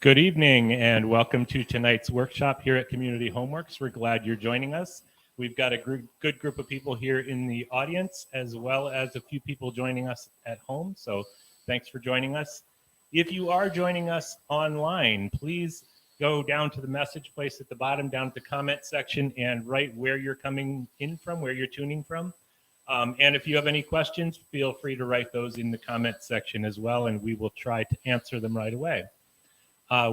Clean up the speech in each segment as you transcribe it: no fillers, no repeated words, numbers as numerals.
Good evening and welcome to tonight's workshop here at Community Homeworks. We're glad you're joining us. We've got a good group of people here in the audience as well as a few people joining us at home. So thanks for joining us. If you are joining us online, please go down to the message place at the bottom, down at the comment section, and write where you're coming in from, where you're tuning from. And if you have any questions, feel free to write those in the comment section as well, and we will try to answer them right away.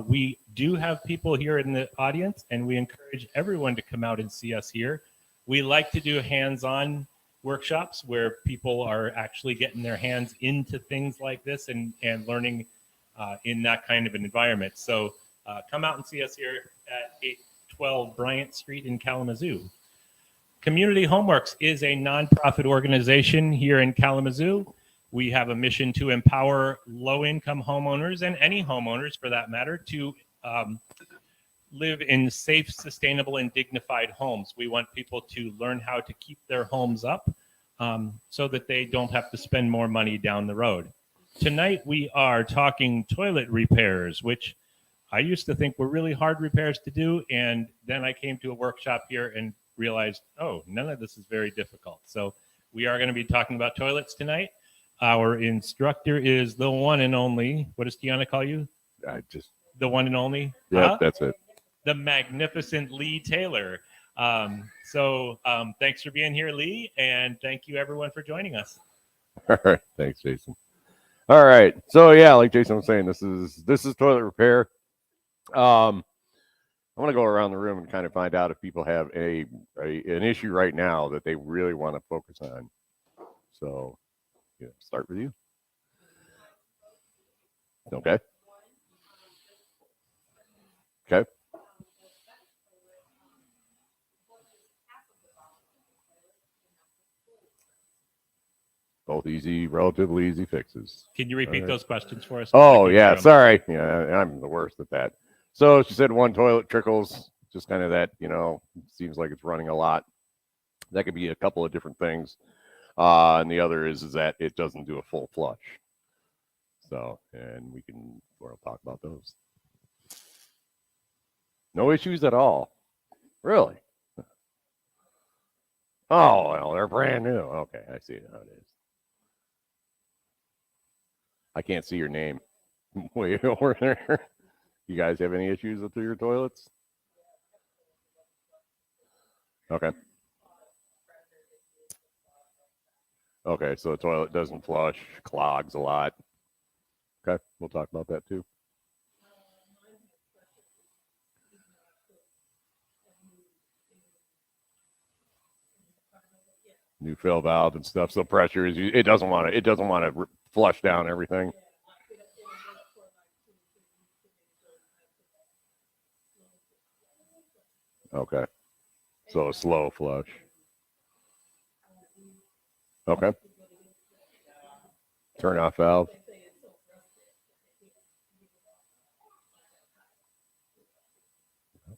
We do have people here in the audience, and we encourage everyone to come out and see us here. We like to do hands-on workshops where people are actually getting their hands into things like this and learning in that kind of an environment. So come out and see us here at 812 Bryant Street in Kalamazoo. Community Homeworks is a nonprofit organization here in Kalamazoo. We have a mission to empower low-income homeowners and any homeowners, for that matter, to live in safe, sustainable, and dignified homes. We want people to learn how to keep their homes up so that they don't have to spend more money down the road. Tonight, we are talking toilet repairs, which I used to think were really hard repairs to do, and then I came to a workshop here and realized, oh, none of this is very difficult. So we are going to be talking about toilets tonight. Our instructor is the one and only, what does Tiana call you? The one and only? Yeah, that's it. The magnificent Lee Taylor. Thanks for being here, Lee, and thank you everyone for joining us. All right, thanks, Jason. All right, so yeah, like Jason was saying, this is toilet repair. I want to go around the room and kind of find out if people have an issue right now that they really want to focus on. So, start with you. Okay. Okay. Both relatively easy fixes. Can you repeat those questions for us? Oh, yeah, sorry. Yeah, I'm the worst at that. So she said one toilet trickles, just kind of that, seems like it's running a lot. That could be a couple of different things. And the other is that it doesn't do a full flush. So, and we'll talk about those. No issues at all. Really? Oh, well, they're brand new. Okay, I see how it is. I can't see your name way over there. You guys have any issues with your toilets? Okay. Okay, so the toilet doesn't flush, clogs a lot. Okay, we'll talk about that too. New fill valve and stuff. So pressure is it doesn't want to flush down everything. Okay, so a slow flush. Okay. Turn off valve.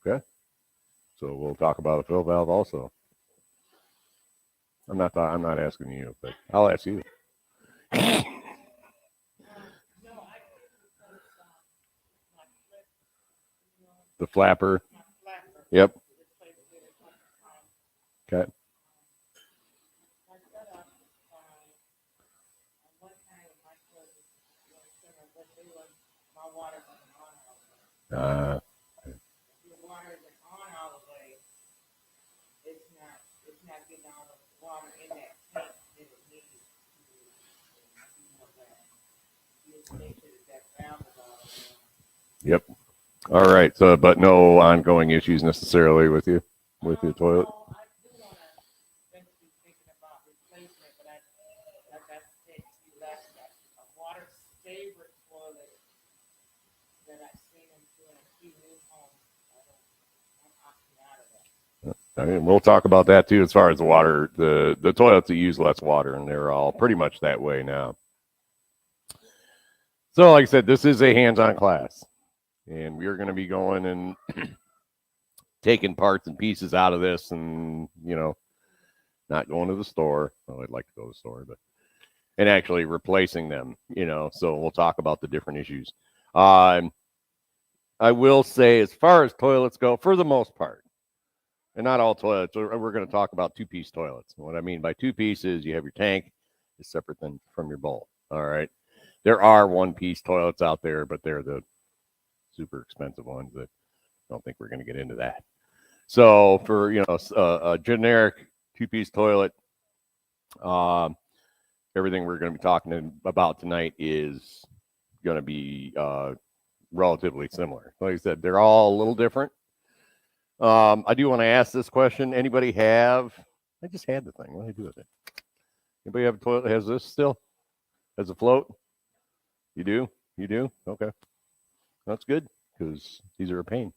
Okay. So we'll talk about a fill valve also. I'm not asking you, but I'll ask you. The flapper. Yep. Okay. Yep. All right. So, but no ongoing issues necessarily with your toilet. I mean, we'll talk about that too, as far as the water, the toilets that use less water, and they're all pretty much that way now. So, like I said, this is a hands-on class, and we're going to be going and taking parts and pieces out of this, and not going to the store. Well, I'd like to go to the store, and actually replacing them. So we'll talk about the different issues. I will say, as far as toilets go, for the most part, and not all toilets, we're going to talk about two-piece toilets. And what I mean by two-piece is you have your tank is separate from your bowl. All right. There are one-piece toilets out there, but they're the super expensive ones that I don't think we're going to get into that. So for, a generic two-piece toilet, everything we're going to be talking about tonight is going to be relatively similar. Like I said, they're all a little different. I do want to ask this question. Anybody have? I just had the thing. What do I do with it? Anybody have a toilet that has this still? Has a float? You do? You do? Okay. That's good because these are a pain.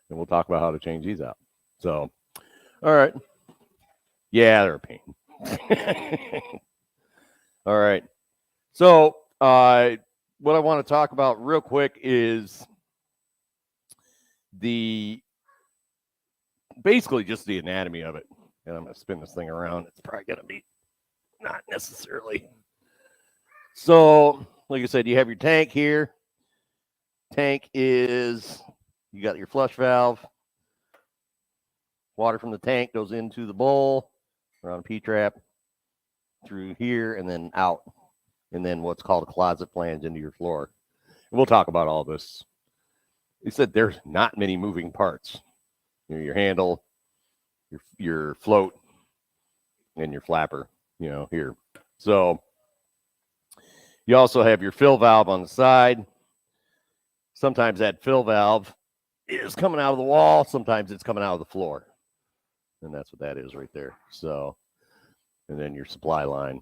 And we'll talk about how to change these out. So, all right. Yeah, they're a pain. All right. So, what I want to talk about real quick is basically just the anatomy of it. And I'm going to spin this thing around. It's probably going to be not necessarily. So, like I said, you have your tank here. Tank is, you got your flush valve. Water from the tank goes into the bowl, around a P-trap, through here, and then out. And then what's called a closet flange into your floor. And we'll talk about all this. He said there's not many moving parts. Your handle, your float, and your flapper, here. So you also have your fill valve on the side. Sometimes that fill valve is coming out of the wall. Sometimes it's coming out of the floor. And that's what that is right there. So, and then your supply line.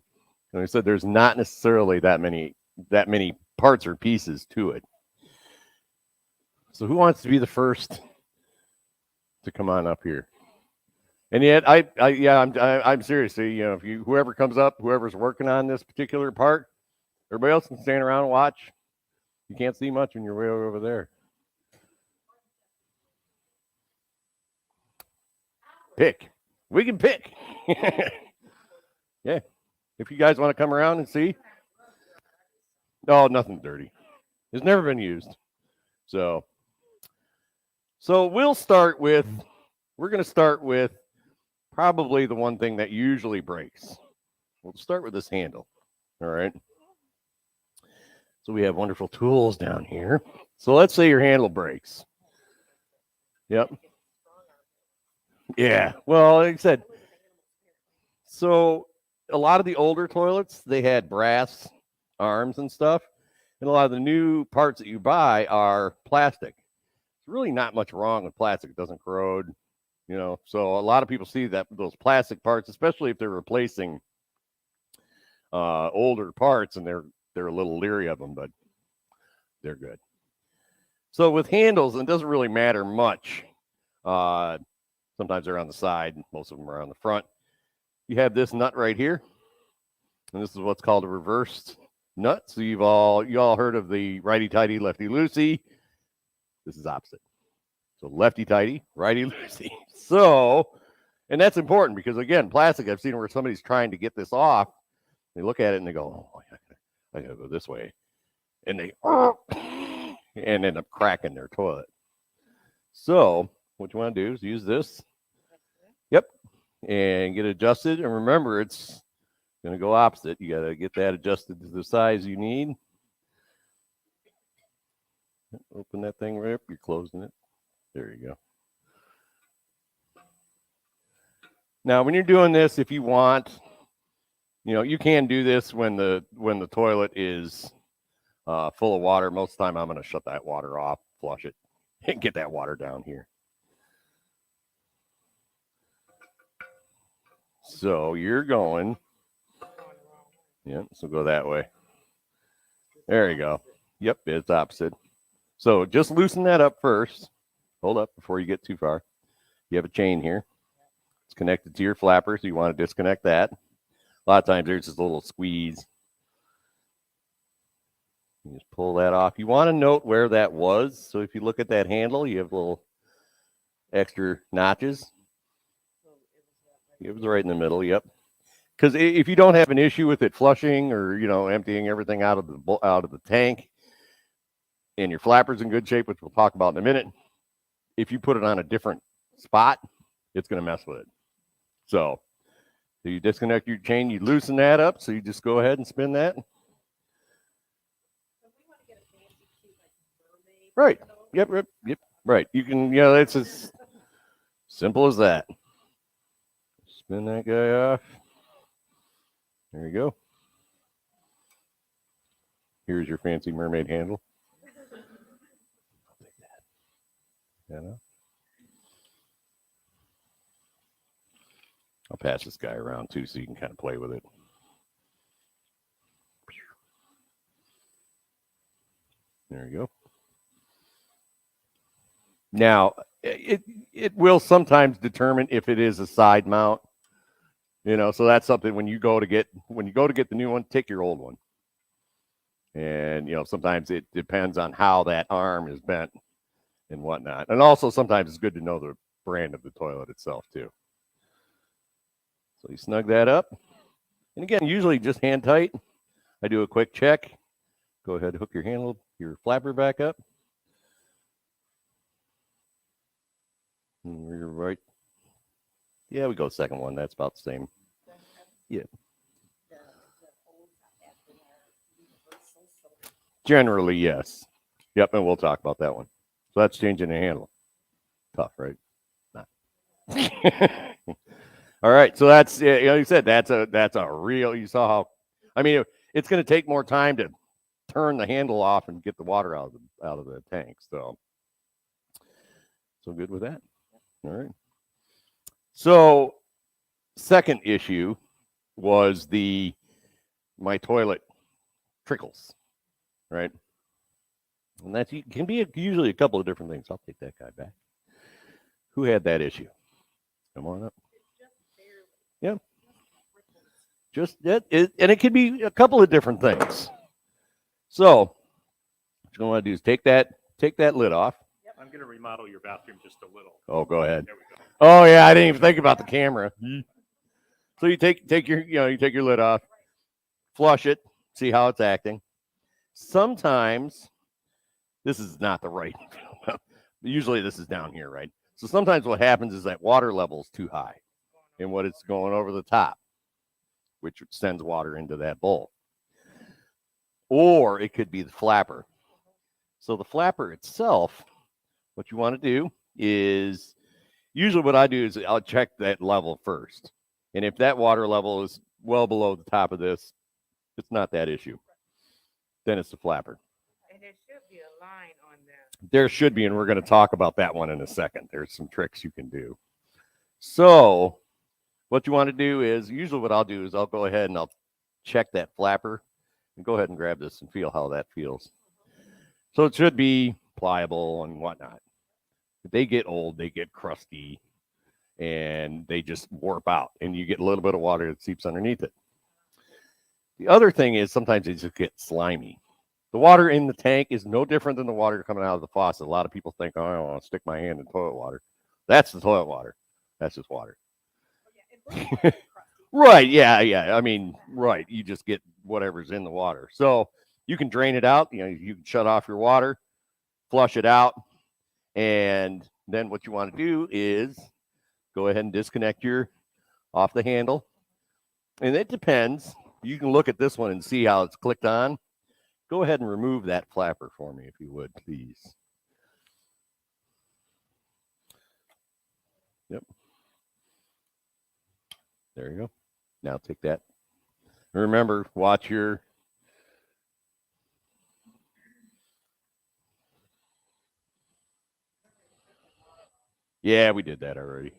And I said there's not necessarily that many parts or pieces to it. So who wants to be the first to come on up here? And yet, I'm seriously, if whoever comes up, whoever's working on this particular part, everybody else can stand around and watch. You can't see much when you're way over there. Pick. We can pick. Yeah. If you guys want to come around and see. No, nothing dirty. It's never been used. So we're going to start with probably the one thing that usually breaks. We'll start with this handle. All right. So we have wonderful tools down here. So let's say your handle breaks. Yep. Yeah. Well, like I said, so a lot of the older toilets, they had brass arms and stuff. And a lot of the new parts that you buy are plastic. There's really not much wrong with plastic. It doesn't corrode, So a lot of people see that those plastic parts, especially if they're replacing older parts, and they're a little leery of them, but they're good. So with handles, it doesn't really matter much. Sometimes they're on the side. Most of them are on the front. You have this nut right here, and this is what's called a reversed nut. So you all heard of the righty tighty, lefty loosey. This is opposite. So lefty tighty, righty loosey. So, and that's important because again, plastic. I've seen where somebody's trying to get this off. They look at it and they go, "Oh, I gotta go this way," and they and end up cracking their toilet. So what you want to do is use this. Yep. And get it adjusted. And remember, it's going to go opposite. You got to get that adjusted to the size you need. Open that thing right up. You're closing it. There you go. Now, when you're doing this, if you want, you can do this when the toilet is full of water. Most of the time, I'm going to shut that water off, flush it, and get that water down here. So you're going. Yeah, so go that way. There you go. Yep, it's opposite. So just loosen that up first. Hold up before you get too far. You have a chain here. It's connected to your flapper, so you want to disconnect that. A lot of times there's just a little squeeze. You just pull that off. You want to note where that was. So if you look at that handle, you have little extra notches. It was right in the middle, yep. Because if you don't have an issue with it flushing or emptying everything out of the tank, and your flapper's in good shape, which we'll talk about in a minute, if you put it on a different spot, it's going to mess with it. So you disconnect your chain, you loosen that up, so you just go ahead and spin that. Right. Yep. Right. You can, it's as simple as that. Spin that guy off. There you go. Here's your fancy mermaid handle. I'll take that. I'll pass this guy around too, so you can kind of play with it. There you go. Now, it will sometimes determine if it is a side mount, so that's something when you go to get the new one, take your old one. And, sometimes it depends on how that arm is bent and whatnot. And also sometimes it's good to know the brand of the toilet itself too. So you snug that up. And again, usually just hand tight. I do a quick check. Go ahead, hook your flapper back up. And you're right. Yeah, we go second one. That's about the same. Yeah. Generally, yes. Yep, and we'll talk about that one. So that's changing the handle. Tough, right? Not. All right, so that's, like you said, that's a real, you saw how, it's going to take more time to turn the handle off and get the water out of the tank. So good with that. All right. So second issue was my toilet trickles, right? And that can be usually a couple of different things. I'll take that guy back. Who had that issue? Come on up. Yeah. Just that, and it could be a couple of different things. So what you want to do is take that lid off. I'm going to remodel your bathroom just a little. Oh, go ahead. There we go. Oh yeah, I didn't even think about the camera. So you take your lid off, flush it, see how it's acting. Sometimes this is not the right. Usually this is down here, right? So sometimes what happens is that water level is too high, and what it's going over the top, which sends water into that bowl. Or it could be the flapper. So the flapper itself, what you want to do is, usually what I do is I'll check that level first. And if that water level is well below the top of this, it's not that issue. Then it's the flapper. And there should be a line on there. There should be, and we're going to talk about that one in a second. There's some tricks you can do. So what you want to do is, usually what I'll do is I'll go ahead and I'll check that flapper and go ahead and grab this and feel how that feels. So it should be pliable and whatnot. If they get old, they get crusty, and they just warp out, and you get a little bit of water that seeps underneath it. The other thing is sometimes they just get slimy. The water in the tank is no different than the water coming out of the faucet. A lot of people think, oh, I don't want to stick my hand in toilet water. That's the toilet water. That's just water. Right, yeah. Right. You just get whatever's in the water. So you can drain it out. You can shut off your water, flush it out. And then what you want to do is go ahead and disconnect off the handle. And it depends. You can look at this one and see how it's clicked on. Go ahead and remove that flapper for me, if you would, please. Yep. There you go. Now take that. Remember, watch your... Yeah, we did that already.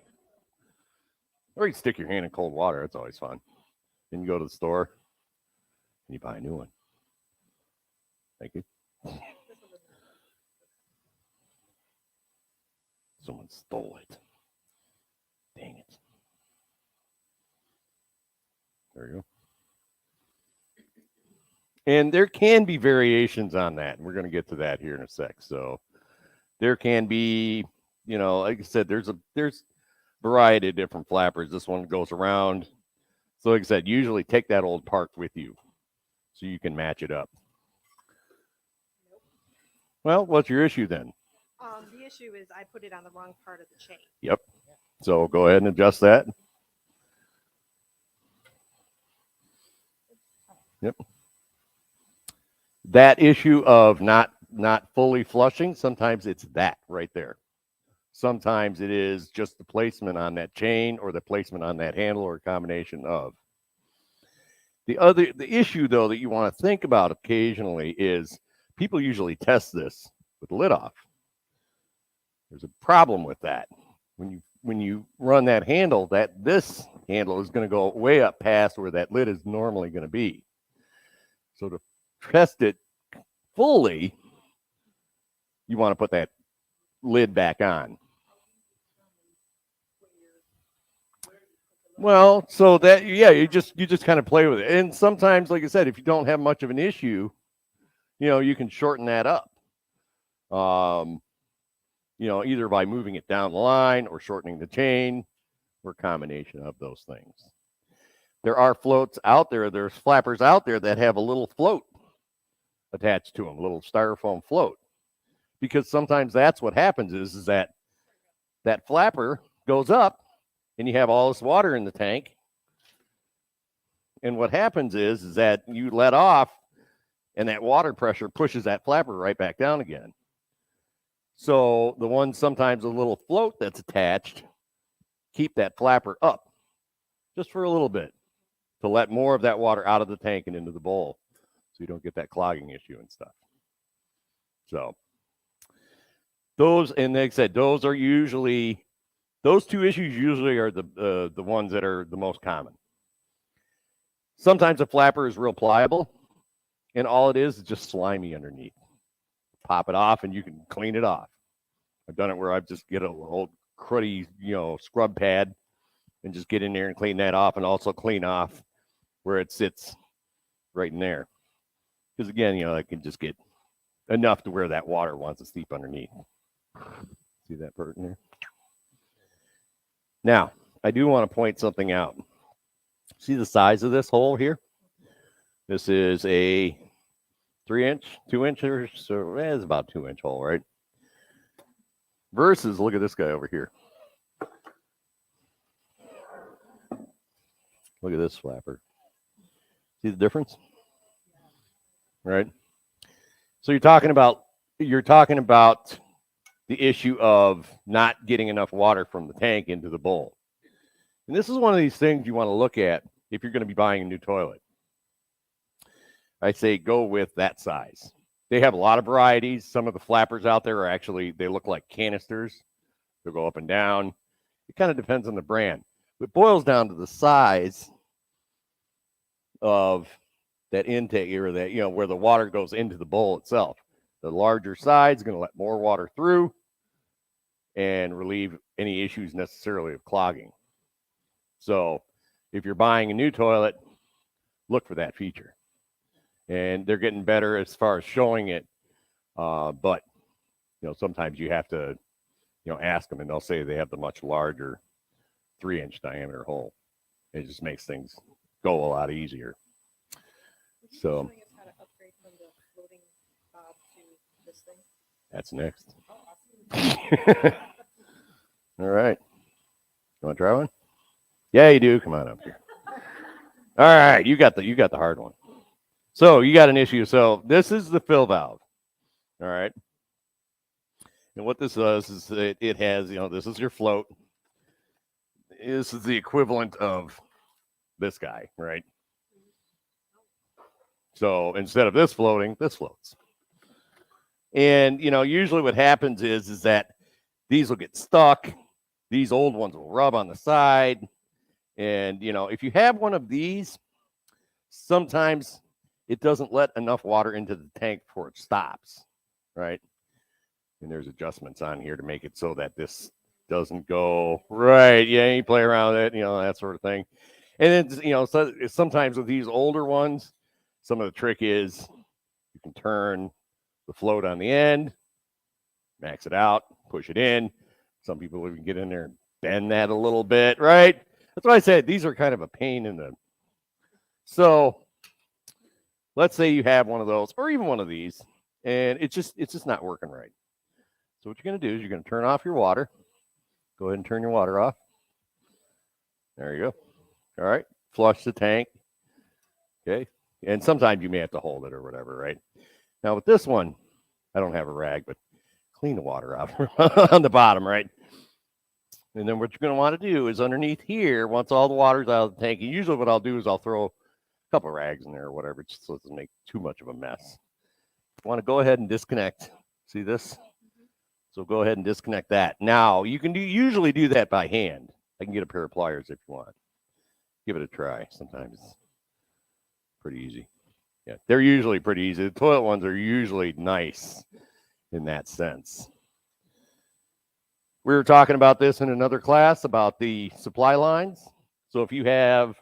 Or you can stick your hand in cold water. That's always fun. Then you go to the store and you buy a new one. Thank you. Someone stole it. Dang it. There you go. And there can be variations on that. And we're going to get to that here in a sec. So there can be, like I said, there's variety of different flappers. This one goes around. So like I said, usually take that old part with you so you can match it up. Well, what's your issue then? The issue is I put it on the wrong part of the chain. Yep. So go ahead and adjust that. Yep. That issue of not fully flushing, sometimes it's that right there. Sometimes it is just the placement on that chain or the placement on that handle or a combination of. The issue though that you want to think about occasionally is people usually test this with the lid off. There's a problem with that. When you run that handle, this handle is going to go way up past where that lid is normally going to be. So to test it fully, you want to put that lid back on. Well, so that you just kind of play with it. And sometimes, like I said, if you don't have much of an issue, you can shorten that up. Either by moving it down the line or shortening the chain or a combination of those things. There are floats out there. There's flappers out there that have a little float attached to them, a little styrofoam float. Because sometimes that's what happens is that flapper goes up and you have all this water in the tank. And what happens is that you let off and that water pressure pushes that flapper right back down again. So the one sometimes a little float that's attached, keep that flapper up just for a little bit to let more of that water out of the tank and into the bowl so you don't get that clogging issue and stuff. So those, and like I said, those two issues usually are the ones that are the most common. Sometimes a flapper is real pliable and all it is just slimy underneath. Pop it off and you can clean it off. I've done it where I just get an old cruddy, scrub pad and just get in there and clean that off and also clean off where it sits right in there. Because again, I can just get enough to where that water wants to seep underneath. See that part in there? Now, I do want to point something out. See the size of this hole here? This is a 3-inch, 2-inch, so it's about 2-inch hole, right? Versus, look at this guy over here. Look at this flapper. See the difference? Right? So you're talking about the issue of not getting enough water from the tank into the bowl. And this is one of these things you want to look at if you're going to be buying a new toilet. I say go with that size. They have a lot of varieties. Some of the flappers out there are actually, they look like canisters. They'll go up and down. It kind of depends on the brand. It boils down to the size of that intake or that, where the water goes into the bowl itself. The larger size is going to let more water through and relieve any issues necessarily of clogging. So if you're buying a new toilet, look for that feature. And they're getting better as far as showing it. But, sometimes you have to, ask them and they'll say they have the much larger 3-inch diameter hole. It just makes things go a lot easier. So How to upgrade from the floating bob to this thing? that's next. All right. You want to try one? Yeah, you do. Come on up here. All right, you got the hard one. So you got an issue. So this is the fill valve. All right. And what this does is it has, this is your float. This is the equivalent of this guy, right? So instead of this floating, this floats. And, usually what happens is that these will get stuck. These old ones will rub on the side. And, if you have one of these, sometimes it doesn't let enough water into the tank before it stops, right? And there's adjustments on here to make it so that this doesn't go right. Yeah, you play around with it, that sort of thing. And then, so sometimes with these older ones, some of the trick is you can turn the float on the end, max it out, push it in. Some people even get in there and bend that a little bit, right? That's why I said these are kind of a pain in the. So let's say you have one of those or even one of these, and it's just not working right. So what you're going to do is you're going to turn off your water. Go ahead and turn your water off. There you go. All right. Flush the tank. Okay. And sometimes you may have to hold it or whatever, right? Now with this one, I don't have a rag, but clean the water out on the bottom, right? And then what you're going to want to do is underneath here, once all the water's out of the tank, and usually what I'll do is I'll throw a couple of rags in there or whatever, just so it doesn't make too much of a mess. You want to go ahead and disconnect. See this? So go ahead and disconnect that. Now, you can usually do that by hand. I can get a pair of pliers if you want. Give it a try. Sometimes it's pretty easy. Yeah, they're usually pretty easy. The toilet ones are usually nice in that sense. We were talking about this in another class about the supply lines. So if you have,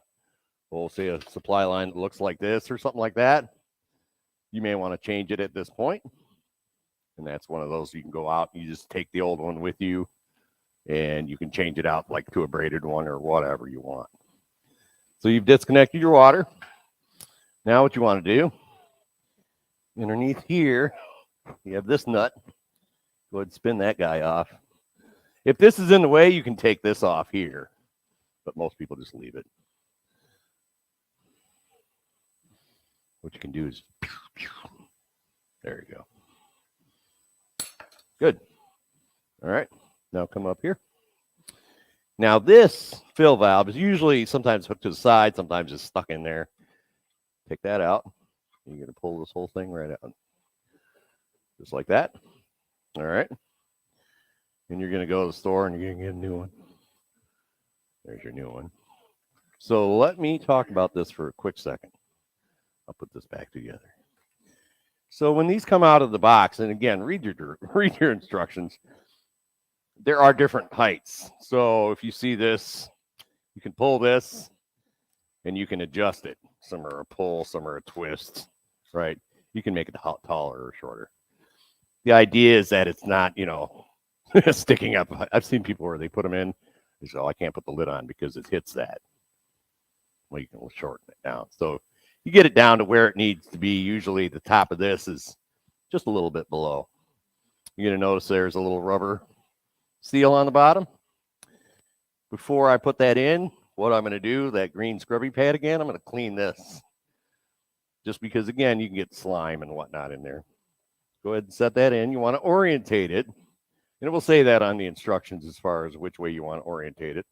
well, say a supply line that looks like this or something like that, you may want to change it at this point. And that's one of those you can go out and you just take the old one with you and you can change it out like to a braided one or whatever you want. So you've disconnected your water. Now what you want to do, underneath here, you have this nut. Go ahead and spin that guy off. If this is in the way, you can take this off here, but most people just leave it. What you can do is, there you go. Good. All right, now come up here. Now this fill valve is usually sometimes hooked to the side, sometimes it's stuck in there. Take that out. You're going to pull this whole thing right out. Just like that. All right. And you're going to go to the store and you're going to get a new one. There's your new one. So let me talk about this for a quick second. I'll put this back together. So when these come out of the box, and again, read your instructions. There are different heights. So if you see this, you can pull this and you can adjust it. Some are a pull, some are a twist, right? You can make it taller or shorter. The idea is that it's not, sticking up. I've seen people where they put them in. They say, oh, I can't put the lid on because it hits that. Well, you can shorten it down. So you get it down to where it needs to be. Usually the top of this is just a little bit below. You're going to notice there's a little rubber seal on the bottom. Before I put that in, what I'm going to do, that green scrubby pad again, I'm going to clean this. Just because, again, you can get slime and whatnot in there. Go ahead and set that in. You want to orientate it. And it will say that on the instructions as far as which way you want to orientate it.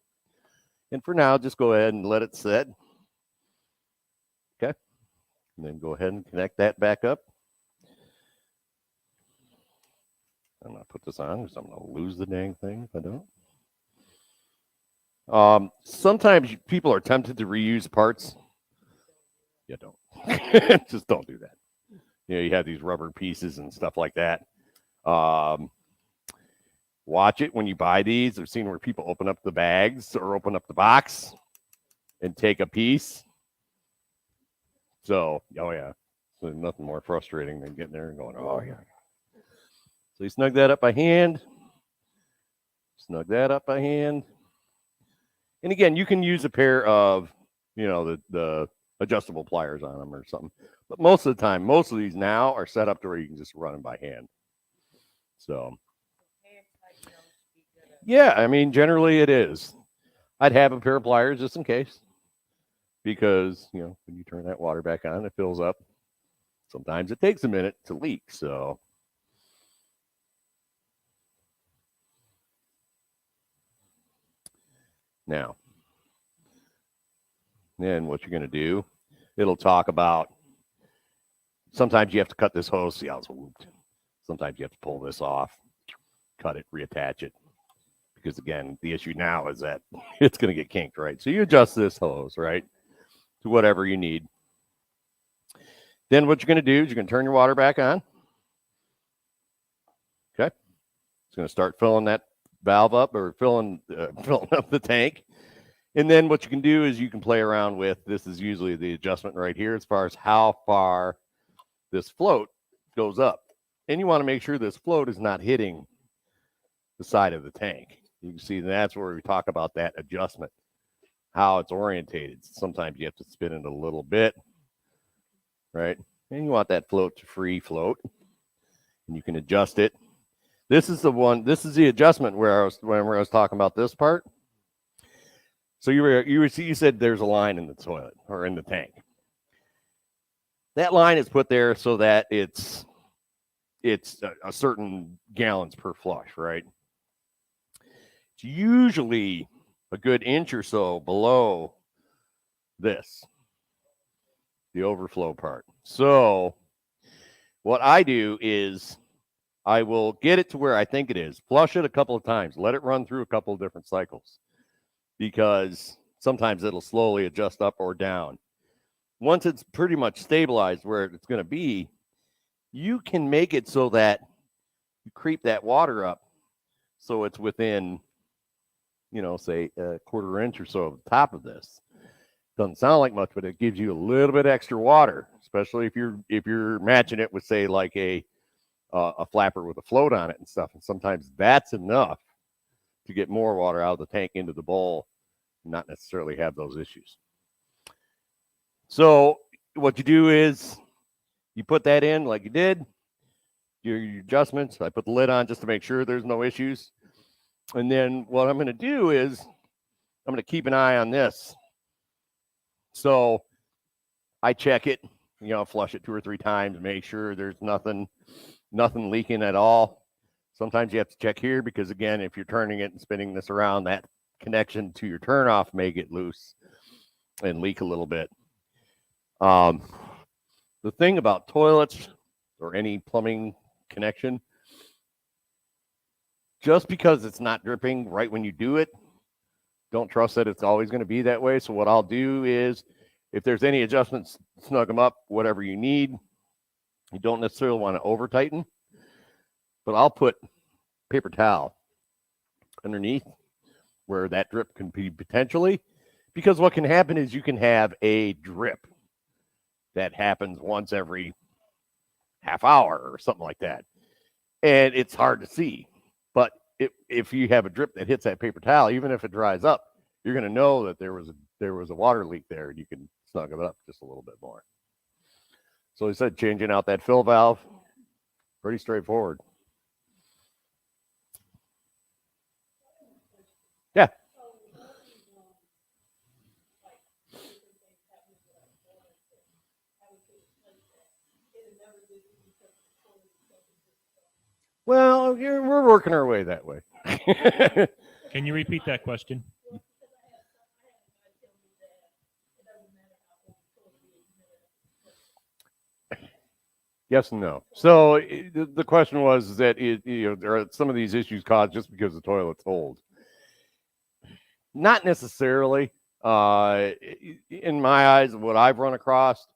And for now, just go ahead and let it sit. Okay. And then go ahead and connect that back up. I'm going to put this on because I'm going to lose the dang thing if I don't. Sometimes people are tempted to reuse parts. Yeah, don't. Just don't do that. You have these rubber pieces and stuff like that. Watch it when you buy these. I've seen where people open up the bags or open up the box and take a piece. So, oh yeah, so nothing more frustrating than getting there and going, oh yeah. So you snug that up by hand. Snug that up by hand. And again, you can use a pair of, the adjustable pliers on them or something. But most of the time, most of these now are set up to where you can just run them by hand. So, yeah, I mean, generally it is. I'd have a pair of pliers just in case. Because, when you turn that water back on, it fills up. Sometimes it takes a minute to leak. So, now, then what you're going to do, it'll talk about, sometimes you have to cut this hose. See how it's looped. Sometimes you have to pull this off, cut it, reattach it. Because again, the issue now is that it's going to get kinked, right? So you adjust this hose, right, to whatever you need. Then what you're going to do is you're going to turn your water back on. Okay. It's going to start filling that valve up or filling up the tank. And then what you can do is you can play around with, this is usually the adjustment right here as far as how far this float goes up. And you want to make sure this float is not hitting the side of the tank. You can see that's where we talk about that adjustment, how it's orientated. Sometimes you have to spin it a little bit, right? And you want that float to free float. and you can adjust it. This is the adjustment where I was talking about this part. So you said there's a line in the toilet or in the tank. That line is put there so that it's a certain gallons per flush, right? It's usually a good inch or so below this, the overflow part. So what I do is I will get it to where I think it is, flush it a couple of times, let it run through a couple of different cycles, because sometimes it'll slowly adjust up or down. Once it's pretty much stabilized where it's going to be, you can make it so that you creep that water up so it's within, say a quarter inch or so of the top of this. Doesn't sound like much, but it gives you a little bit extra water, especially if you're matching it with, say, like a flapper with a float on it and stuff. And sometimes that's enough to get more water out of the tank into the bowl, and not necessarily have those issues. So what you do is you put that in like you did, your adjustments. I put the lid on just to make sure there's no issues. And then what I'm going to do is I'm going to keep an eye on this. So I check it, flush it 2 or 3 times, make sure there's nothing leaking at all. Sometimes you have to check here because, again, if you're turning it and spinning this around, that connection to your turnoff may get loose and leak a little bit. The thing about toilets or any plumbing connection, just because it's not dripping right when you do it, don't trust that it's always going to be that way. So what I'll do is, if there's any adjustments, snug them up, whatever you need. You don't necessarily want to over tighten, but I'll put paper towel underneath where that drip can be potentially, because what can happen is you can have a drip that happens once every half hour or something like that. And it's hard to see. But if you have a drip that hits that paper towel, even if it dries up, you're going to know that there was a water leak there, and you can snug it up just a little bit more. So he said changing out that fill valve, pretty straightforward. Yeah. Well, we're working our way that way. Can you repeat that question? Yes and no. So the question was that there are some of these issues caused just because the toilet's old. Not necessarily. In my eyes, what I've run across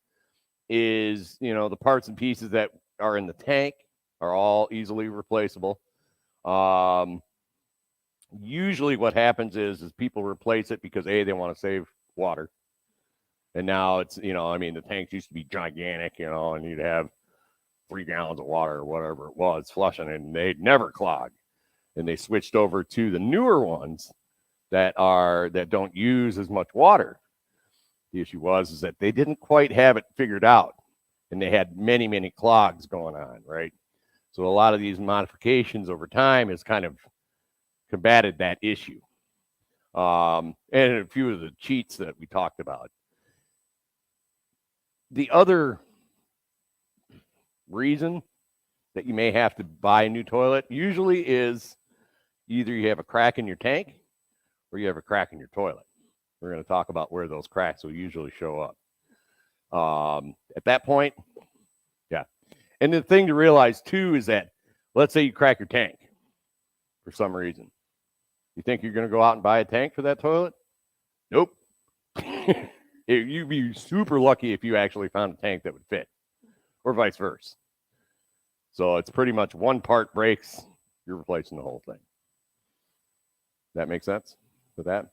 is, the parts and pieces that are in the tank are all easily replaceable. Usually what happens is people replace it because they want to save water. And now it's, the tanks used to be gigantic, and you'd have 3 gallons of water or whatever it was flushing, and they'd never clog. And they switched over to the newer ones that don't use as much water. The issue was that they didn't quite have it figured out, and they had many, many clogs going on, right? So a lot of these modifications over time has kind of combated that issue. And a few of the cheats that we talked about. The other reason that you may have to buy a new toilet usually is either you have a crack in your tank or you have a crack in your toilet. We're going to talk about where those cracks will usually show up. At that point, yeah. And the thing to realize too is that, let's say you crack your tank for some reason. You think you're going to go out and buy a tank for that toilet? Nope. You'd be super lucky if you actually found a tank that would fit, or vice versa. So it's pretty much one part breaks, you're replacing the whole thing. That makes sense with that?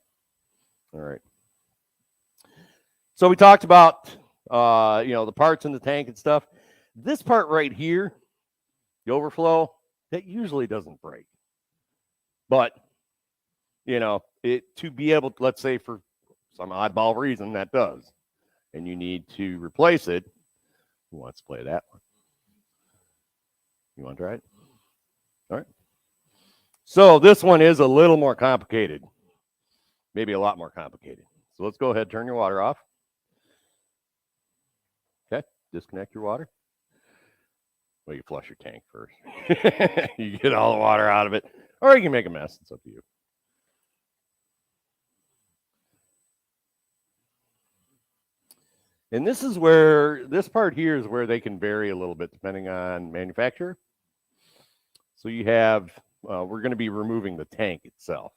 All right. So we talked about, the parts in the tank and stuff. This part right here, the overflow, that usually doesn't break. But, to be able to, let's say for some oddball reason, that does. And you need to replace it. Who wants to play that one? You want to try it? All right. So this one is a little more complicated. Maybe a lot more complicated. So let's go ahead and turn your water off. Okay, disconnect your water. Well, you flush your tank first. You get all the water out of it, or you can make a mess. It's up to you. And this is where, this part here is where they can vary a little bit depending on manufacturer. So you have, we're going to be removing the tank itself.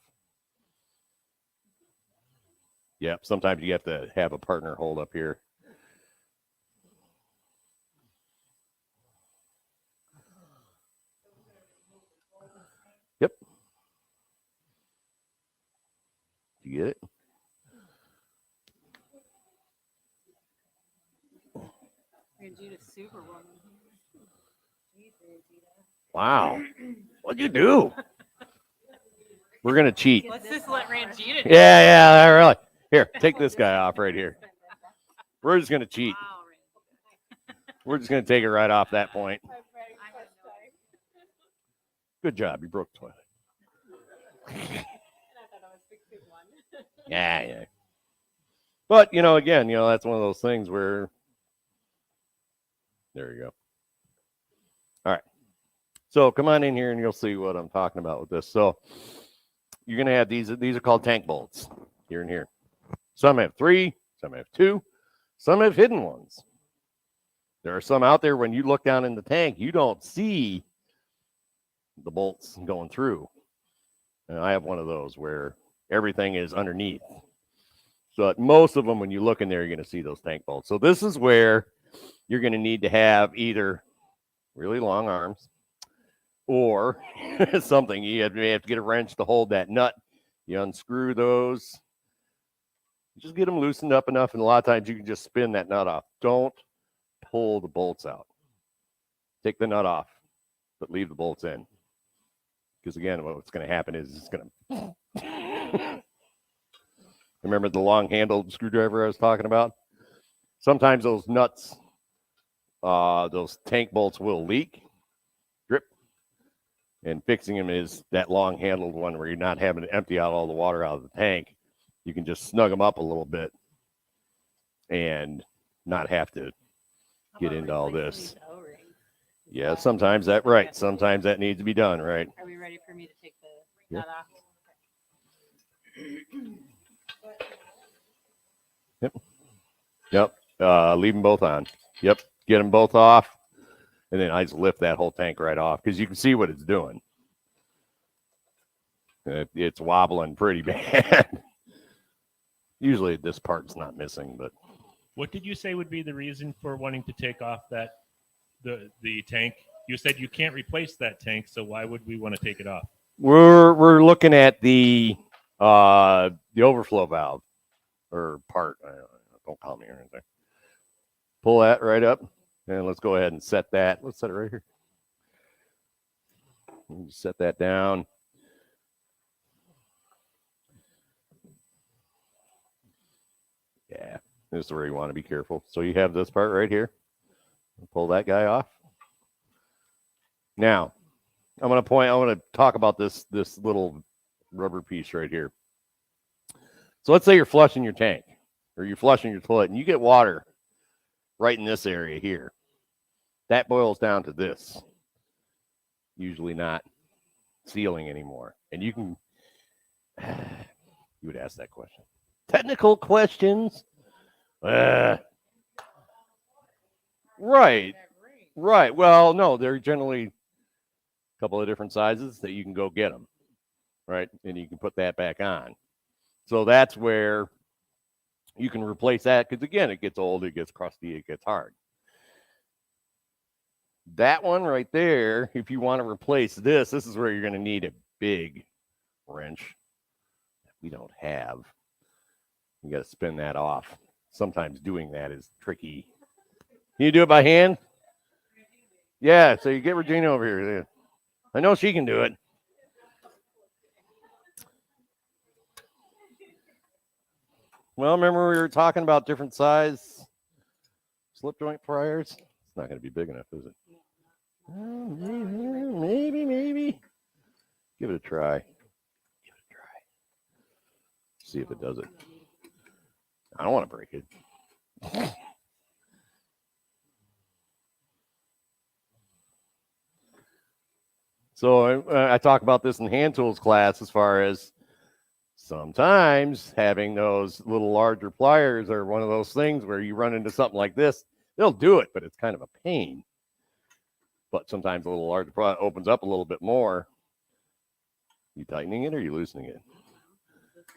Yep, sometimes you have to have a partner hold up here. Yep. You get it? Rangita's superwoman. Wow. What'd you do? We're going to cheat. Let's just let Rangita do Yeah, really. Here, take this guy off right here. We're just going to cheat. Wow, We're just going to take it right off that point. Good job. You broke the toilet. Yeah. But, again, that's one of those things where, there you go. All right. So come on in here and you'll see what I'm talking about with this. So you're going to have these are called tank bolts here and here. Some have 3, some have 2, some have hidden ones. There are some out there when you look down in the tank, you don't see the bolts going through. And I have one of those where everything is underneath. So most of them, when you look in there, you're going to see those tank bolts. So this is where you're going to need to have either really long arms or something. You have to get a wrench to hold that nut. You unscrew those. Just get them loosened up enough, and a lot of times you can just spin that nut off. Don't pull the bolts out. Take the nut off, but leave the bolts in. Because again, what's going to happen is it's going to... Remember the long-handled screwdriver I was talking about? Sometimes those nuts, those tank bolts will leak, drip, and fixing them is that long-handled one where you're not having to empty out all the water out of the tank. You can just snug them up a little bit and not have to get into all this. Yeah, sometimes sometimes that needs to be done, right? Are we ready for me to take the nut off? Yep. Leave them both on. Yep. Get them both off. And then I just lift that whole tank right off because you can see what it's doing. It's wobbling pretty bad. Usually this part's not missing, but. What did you say would be the reason for wanting to take off the tank? You said you can't replace that tank, so why would we want to take it off? We're looking at the overflow valve or part. Don't call me or anything. Pull that right up, and let's go ahead and set that. Let's set it right here. Set that down. Yeah, this is where you want to be careful. So you have this part right here. Pull that guy off. Now, I want to talk about this little rubber piece right here. So let's say you're flushing your tank or you're flushing your toilet and you get water right in this area here. That boils down to this. Usually not sealing anymore. And you can, you would ask that question. Technical questions. Right. Well, no, they're generally a couple of different sizes that you can go get them. Right. And you can put that back on. So that's where you can replace that because, again, it gets old, it gets crusty, it gets hard. That one right there, if you want to replace this is where you're going to need a big wrench that we don't have. You got to spin that off. Sometimes doing that is tricky. Can you do it by hand? Yeah, so you get Regina over here. I know she can do it. Well, remember we were talking about different size slip joint pliers? It's not going to be big enough, is it? Maybe. Give it a try. See if it does it. I don't want to break it. So I talk about this in hand tools class as far as sometimes having those little larger pliers are one of those things where you run into something like this. They'll do it, but it's kind of a pain. But sometimes a little larger plier opens up a little bit more. You tightening it or you loosening it?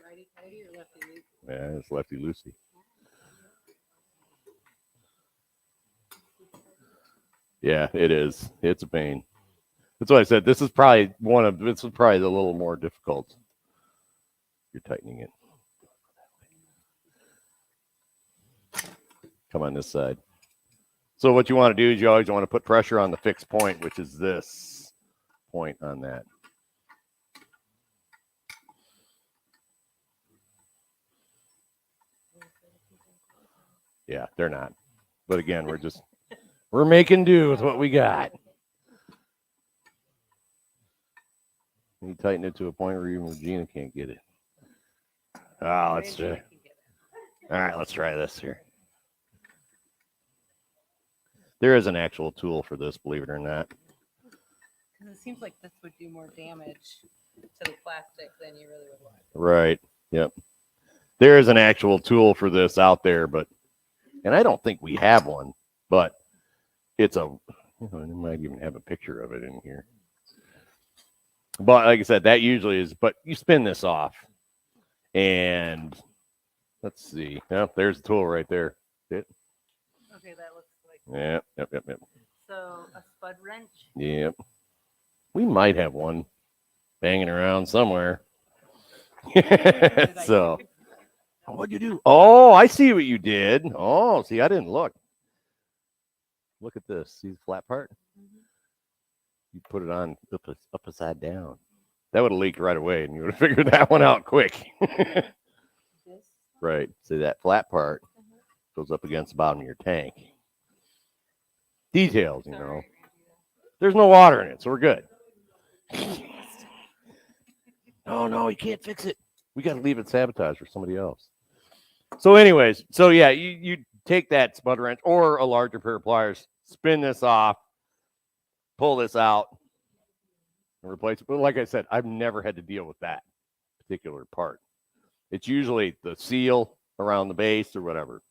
Righty tighty or lefty loosey? Yeah, it's lefty loosey. Yeah, it is. It's a pain. That's why I said this is probably the little more difficult. You're tightening it. Come on this side. So what you want to do is you always want to put pressure on the fixed point, which is this point on that. Yeah, they're not. But again, we're making do with what we got. You tighten it to a point where even Regina can't get it. Let's try. All right, let's try this here. There is an actual tool for this, believe it or not. Because it seems like this would do more damage to the plastic than you really would want. Right. Yep. There is an actual tool for this out there, and I don't think we have one, but it's I might even have a picture of it in here. But like I said, that usually is, but you spin this off and let's see. Yep, there's the tool right there. Okay, that looks like. Yep. So a spud wrench. Yep. We might have one banging around somewhere. So, what'd you do? Oh, I see what you did. Oh, see, I didn't look. Look at this. See the flat part? You put it on upside down. That would have leaked right away, and you would have figured that one out quick. Right. See that flat part goes up against the bottom of your tank. Details, you know. There's no water in it, so we're good. No, you can't fix it. We got to leave it sabotaged for somebody else. So anyways, yeah, you take that spud wrench or a larger pair of pliers, spin this off, pull this out, and replace it. But like I said, I've never had to deal with that particular part. It's usually the seal around the base or whatever.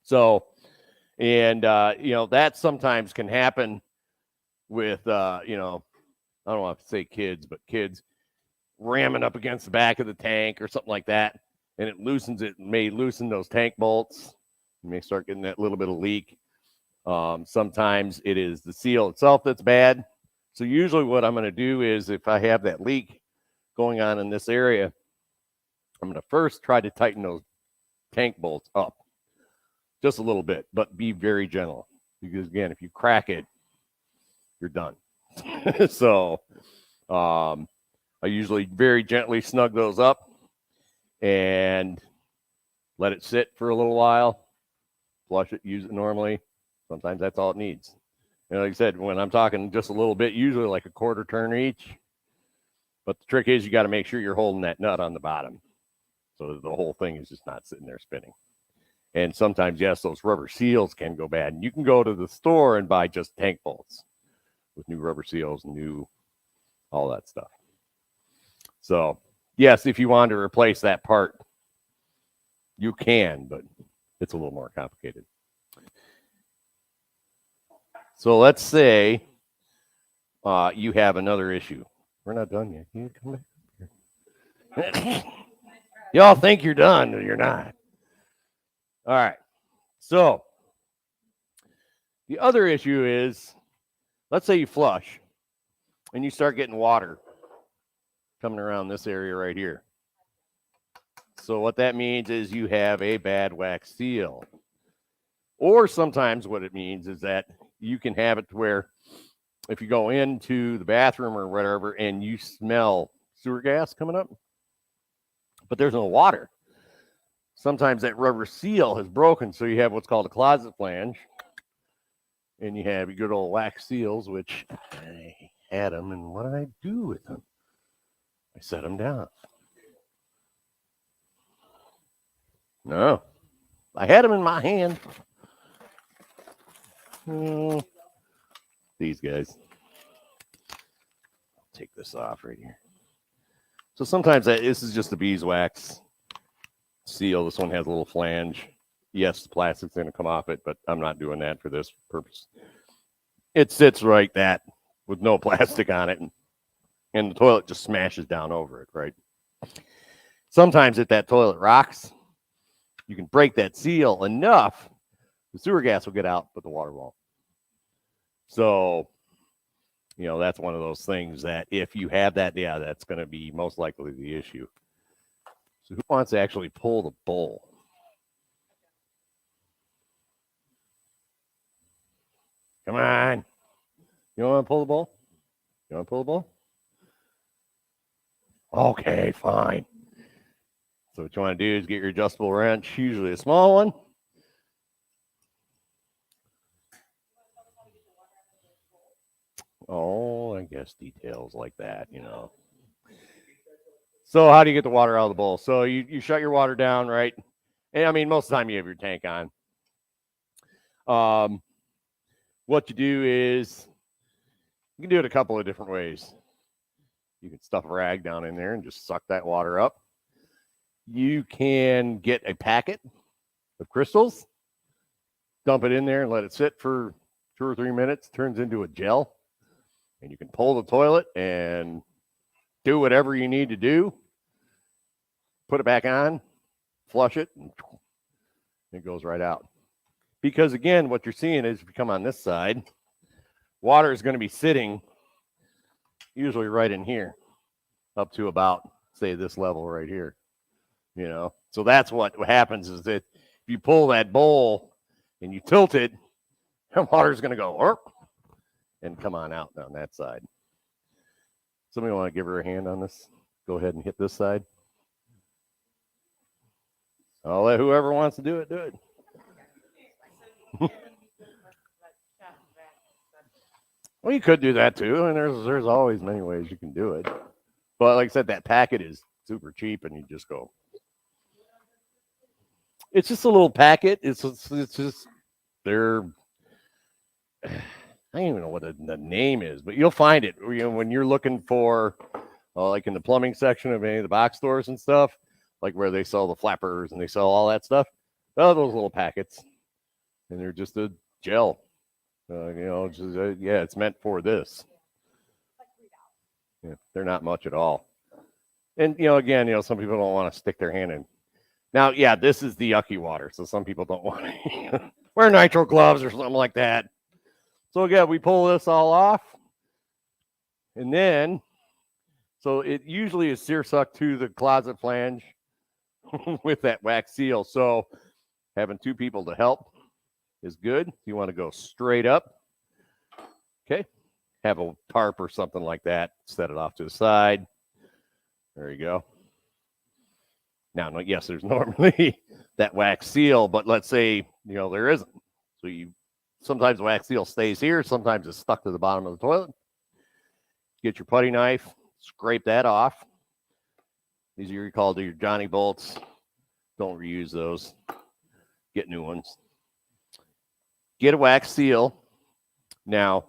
So, and that sometimes can happen with I don't want to say kids, but kids ramming up against the back of the tank or something like that, and it may loosen those tank bolts. You may start getting that little bit of leak. Sometimes it is the seal itself that's bad. So usually what I'm going to do is if I have that leak going on in this area, I'm going to first try to tighten those tank bolts up just a little bit, but be very gentle, because again, if you crack it, you're done. So I usually very gently snug those up and let it sit for a little while, flush it, use it normally. Sometimes that's all it needs. And like I said, when I'm talking just a little bit, usually like a quarter turn each. But the trick is you got to make sure you're holding that nut on the bottom, so the whole thing is just not sitting there spinning. And sometimes, yes, those rubber seals can go bad. And you can go to the store and buy just tank bolts with new rubber seals, all that stuff. So, yes, if you want to replace that part, you can, but it's a little more complicated. So let's say you have another issue. We're not done yet. You come back here. Y'all think you're done, and you're not. All right. So the other issue is, let's say you flush and you start getting water coming around this area right here. So what that means is you have a bad wax seal. Or sometimes what it means is that you can have it to where if you go into the bathroom or whatever and you smell sewer gas coming up, but there's no water, sometimes that rubber seal has broken, so you have what's called a closet flange, and you have your good old wax seals, which I had them, and what did I do with them? I set them down. No, I had them in my hand. These guys. Take this off right here. So sometimes this is just a beeswax seal. This one has a little flange. Yes, the plastic's going to come off it, but I'm not doing that for this purpose. It sits right that with no plastic on it, and the toilet just smashes down over it, right? Sometimes if that toilet rocks, you can break that seal enough, the sewer gas will get out, but the water won't. So, you know, that's one of those things that if you have that, yeah, that's going to be most likely the issue. So who wants to actually pull the bowl? Come on. You want to pull the bowl? You want to pull the bowl? Okay, fine. So what you want to do is get your adjustable wrench, usually a small one. Oh, I guess details like that, you know. So how do you get the water out of the bowl? So you shut your water down, right? And I mean, most of the time you have your tank on. What you do is you can do it a couple of different ways. You can stuff a rag down in there and just suck that water up. You can get a packet of crystals, dump it in there and let it sit for 2 or 3 minutes, turns into a gel, and you can pull the toilet and do whatever you need to do, put it back on, flush it, and it goes right out. Because again, what you're seeing is if you come on this side, water is going to be sitting usually right in here up to about, say, this level right here. You know, so that's what happens is that if you pull that bowl and you tilt it, the water's going to go and come on out on that side. Somebody want to give her a hand on this? Go ahead and hit this side. I'll let whoever wants to do it, do it. Well, you could do that too, and there's always many ways you can do it. But like I said, that packet is super cheap, and you just go. It's just a little packet. It's just they're. I don't even know what the name is, but you'll find it when you're looking for, like in the plumbing section of any of the box stores and stuff, like where they sell the flappers and they sell all that stuff. Oh, those little packets, and they're just a gel. You know, just, yeah, it's meant for this. Yeah, they're not much at all. And you know, again, you know, some people don't want to stick their hand in. Now, yeah, this is the yucky water, so some people don't want to wear nitro gloves or something like that. So again, we pull this all off, and then, so it usually is sear sucked to the closet flange with that wax seal. So having 2 people to help is good. You want to go straight up. Okay. Have a tarp or something like that. Set it off to the side. There you go. Now, yes, there's normally that wax seal, but let's say, you know, there isn't. So sometimes the wax seal stays here. Sometimes it's stuck to the bottom of the toilet. Get your putty knife, scrape that off. These are called your Johnny bolts. Don't reuse those. Get new ones. Get a wax seal. Now,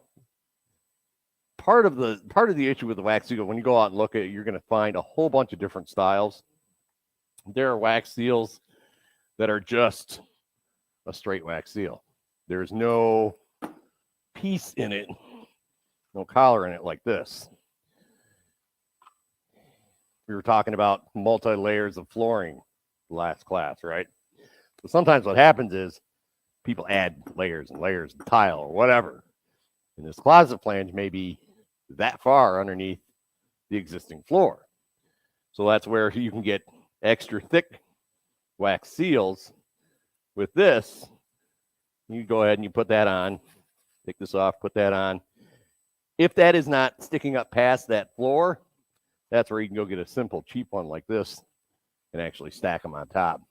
part of the issue with the wax seal, when you go out and look at it, you're going to find a whole bunch of different styles. There are wax seals that are just a straight wax seal. There's no piece in it, no collar in it like this. We were talking about multi-layers of flooring last class, right? So sometimes what happens is people add layers and layers of tile or whatever. And this closet flange may be that far underneath the existing floor. So that's where you can get extra thick wax seals. With this, you go ahead and you put that on. Take this off, put that on. If that is not sticking up past that floor, that's where you can go get a simple, cheap one like this and actually stack them on top.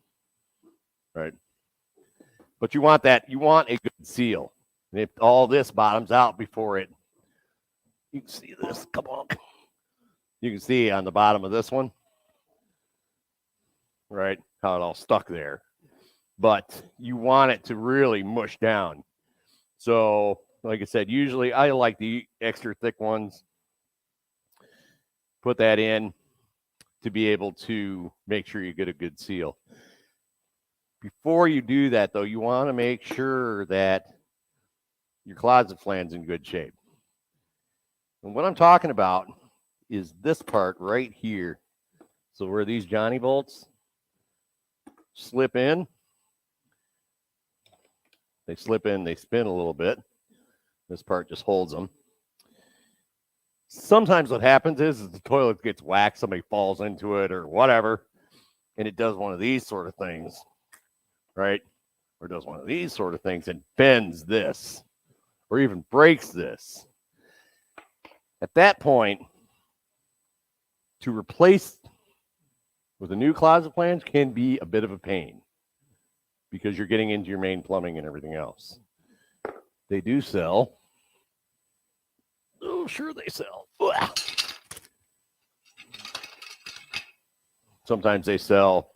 Right? But you want a good seal. And if all this bottoms out before it, you can see this. Come on. You can see on the bottom of this one, right, how it all stuck there. But you want it to really mush down. So, like I said, usually I like the extra thick ones. Put that in to be able to make sure you get a good seal. Before you do that, though, you want to make sure that your closet flan's in good shape. And what I'm talking about is this part right here. So where these Johnny bolts slip in, they slip in, they spin a little bit. This part just holds them. Sometimes what happens is the toilet gets whacked, somebody falls into it or whatever, and it does one of these sort of things, right? Or does one of these sort of things and bends this, or even breaks this. At that point, to replace with a new closet flange can be a bit of a pain because you're getting into your main plumbing and everything else. They do sell. Oh, sure they sell. Sometimes they sell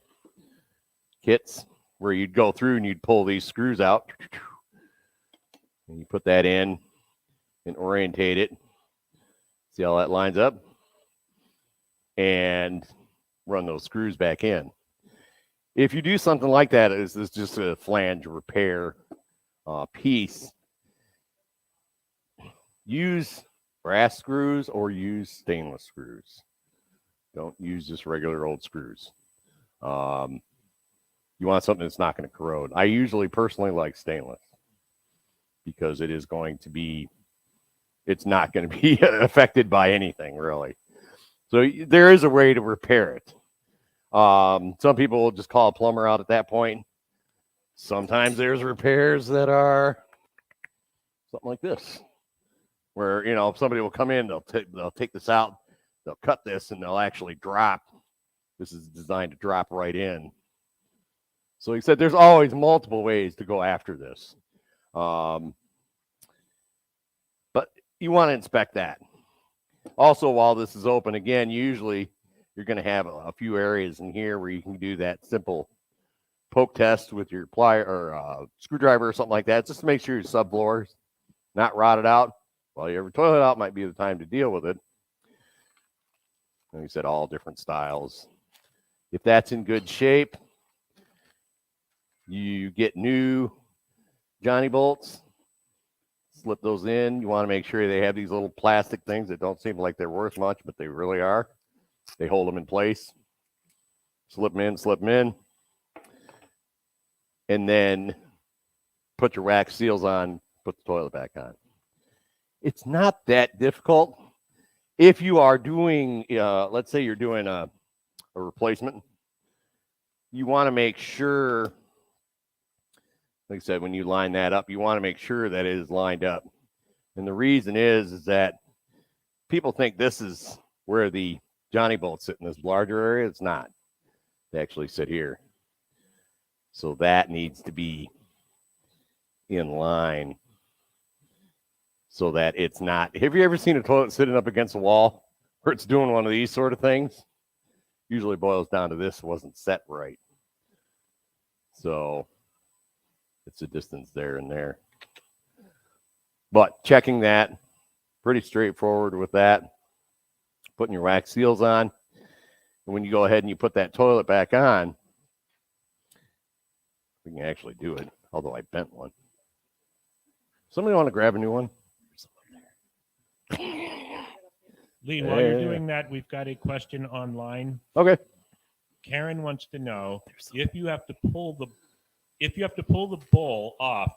kits where you'd go through and you'd pull these screws out and you put that in and orientate it. See how that lines up? And run those screws back in. If you do something like that, is this just a flange repair piece? Use brass screws or use stainless screws. Don't use just regular old screws. You want something that's not going to corrode. I usually personally like stainless because it is going to be, it's not going to be affected by anything really. So there is a way to repair it. Some people will just call a plumber out at that point. Sometimes there's repairs that are something like this, where, you know, somebody will come in, they'll take this out, they'll cut this, and they'll actually drop. This is designed to drop right in. So he said there's always multiple ways to go after this. But you want to inspect that. Also, while this is open, again, usually you're going to have a few areas in here where you can do that simple poke test with your plier or screwdriver or something like that, just to make sure your subfloor is not rotted out. While you have your toilet out, might be the time to deal with it. And we said all different styles. If that's in good shape, you get new Johnny bolts. Slip those in. You want to make sure they have these little plastic things that don't seem like they're worth much, but they really are. They hold them in place. Slip them in. And then put your wax seals on, put the toilet back on. It's not that difficult. If you are doing, let's say you're doing a replacement, you want to make sure, like I said, when you line that up, you want to make sure that it is lined up. And the reason is that people think this is where the Johnny bolts sit in this larger area. It's not. They actually sit here. So that needs to be in line so that it's not. Have you ever seen a toilet sitting up against a wall where it's doing one of these sort of things? Usually boils down to this wasn't set right. So it's a distance there and there. But checking that, pretty straightforward with that. Putting your wax seals on. And when you go ahead and you put that toilet back on, we can actually do it, although I bent one. Somebody want to grab a new one? Lee, while you're doing that, we've got a question online. Okay. Karen wants to know if you have to pull the bowl off,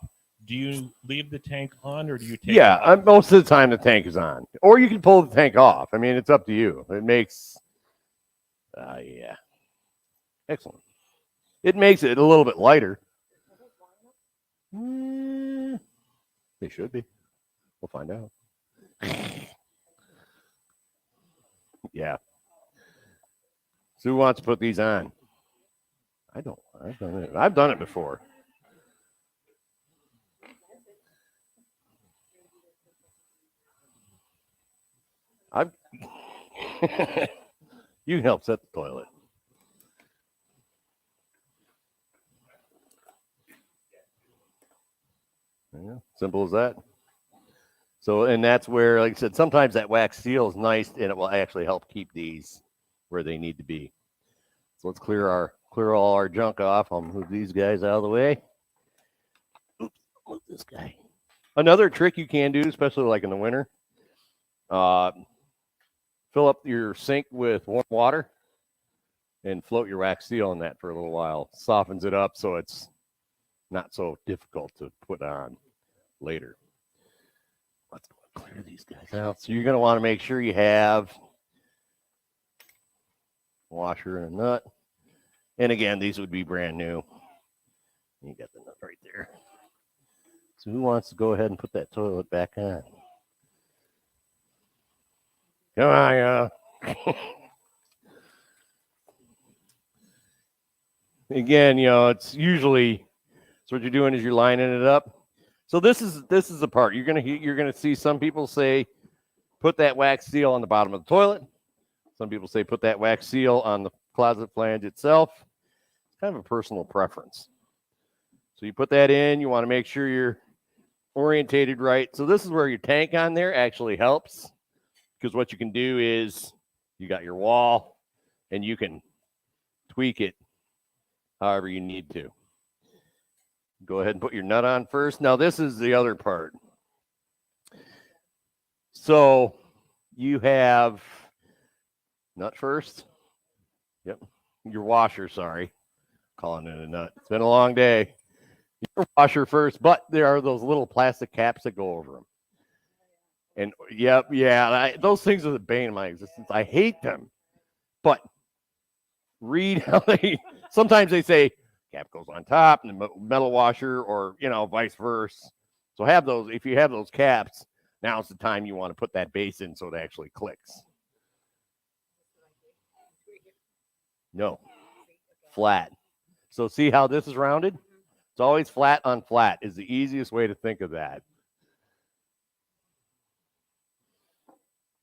do you leave the tank on or do you take it off? Most of the time the tank is on. Or you can pull the tank off. I mean, it's up to you. It makes, yeah. Excellent. It makes it a little bit lighter. They should be. We'll find out. Yeah. So who wants to put these on? I don't. I've done it before. You can help set the toilet. Yeah, simple as that. So, and that's where, like I said, sometimes that wax seal is nice, and it will actually help keep these where they need to be. So let's clear all our junk off. I'll move these guys out of the way. Oops, move this guy. Another trick you can do, especially like in the winter, fill up your sink with warm water and float your wax seal in that for a little while. Softens it up so it's not so difficult to put on later. Let's go clear these guys out. So you're going to want to make sure you have a washer and a nut. And again, these would be brand new. You got the nut right there. So who wants to go ahead and put that toilet back on? Come on, yeah. Again, it's usually, so what you're doing is you're lining it up. So this is the part you're gonna see some people say put that wax seal on the bottom of the toilet. Some people say put that wax seal on the closet flange itself. It's kind of a personal preference. So you put that in. You want to make sure you're orientated right. So this is where your tank on there actually helps, because what you can do is you got your wall and you can tweak it however you need to. Go ahead and put your nut on first. Now this is the other part. So you have nut first. Yep. Your washer, sorry. Calling it a nut. It's been a long day. Your washer first, but there are those little plastic caps that go over them. And those things are the bane of my existence. I hate them. But read how sometimes they say cap goes on top and the metal washer, or vice versa. So have those. If you have those caps, now's the time you want to put that base in so it actually clicks. No, flat. So see how this is rounded? It's always flat on flat is the easiest way to think of that.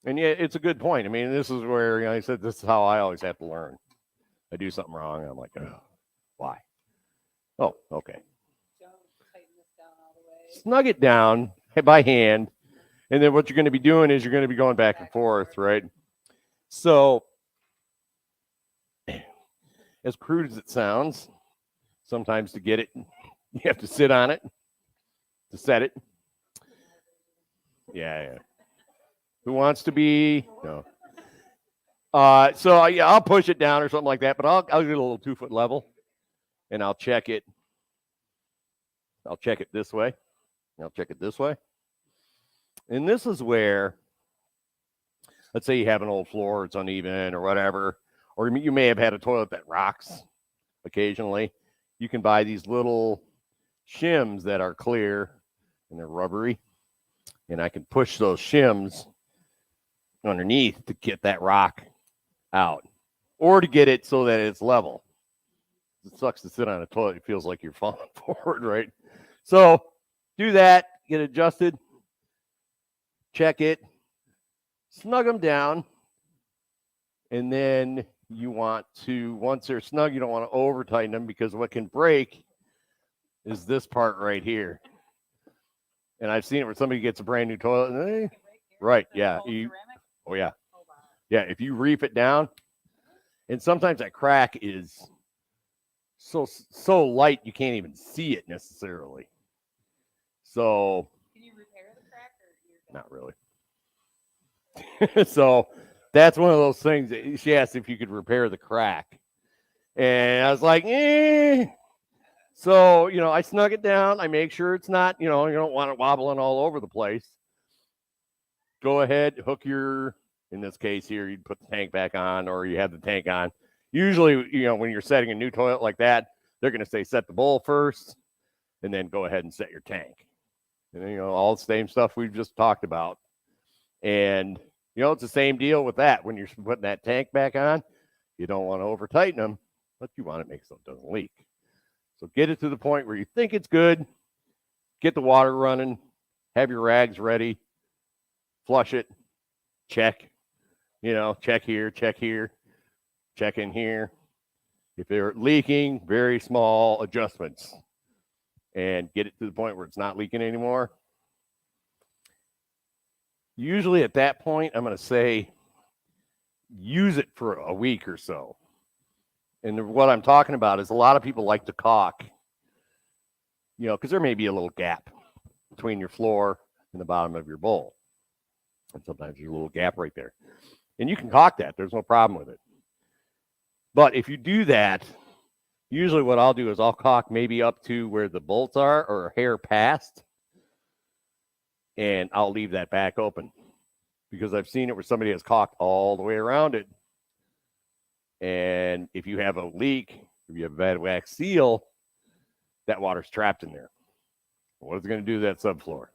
And yeah, it's a good point. I mean, this is where I said this is how I always have to learn. I do something wrong, and I'm like, oh, why? Oh, okay. Snug it down by hand, and then what you're going to be doing is you're going to be going back and forth, right? So, as crude as it sounds, sometimes to get it, you have to sit on it to set it. Yeah. Who wants to be? No. So yeah, I'll push it down or something like that, but I'll get a little 2-foot level, and I'll check it. I'll check it this way. I'll check it this way. And this is where, let's say you have an old floor, it's uneven or whatever, or you may have had a toilet that rocks occasionally. You can buy these little shims that are clear and they're rubbery, and I can push those shims underneath to get that rock out, or to get it so that it's level. It sucks to sit on a toilet. It feels like you're falling forward, right? So do that, get adjusted, check it, snug them down, and then you want to, once they're snug, you don't want to over tighten them, because what can break is this part right here. And I've seen it where somebody gets a brand new toilet, and right, yeah. Oh, yeah. Yeah, if you reef it down, and sometimes that crack is so light you can't even see it necessarily. So, Can you repair the crack, or not really. So that's one of those things that she asked if you could repair the crack, and I was like, So I snug it down. I make sure it's not, you don't want it wobbling all over the place. Go ahead, hook your, in this case here, you'd put the tank back on, or you have the tank on. Usually, when you're setting a new toilet like that, they're going to say set the bowl first, and then go ahead and set your tank. And all the same stuff we've just talked about. And it's the same deal with that. When you're putting that tank back on, you don't want to over tighten them, but you want to make so it doesn't leak. So get it to the point where you think it's good, get the water running, have your rags ready, flush it, check, check here, check here, check in here. If they're leaking, very small adjustments and get it to the point where it's not leaking anymore. Usually at that point, I'm going to say use it for a week or so. And what I'm talking about is a lot of people like to caulk, because there may be a little gap between your floor and the bottom of your bowl. And sometimes there's a little gap right there. And you can caulk that. There's no problem with it. But if you do that, usually what I'll do is I'll caulk maybe up to where the bolts are or a hair past. And I'll leave that back open. Because I've seen it where somebody has caulked all the way around it. And if you have a leak, if you have a bad wax seal, that water's trapped in there. What is it going to do to that subfloor?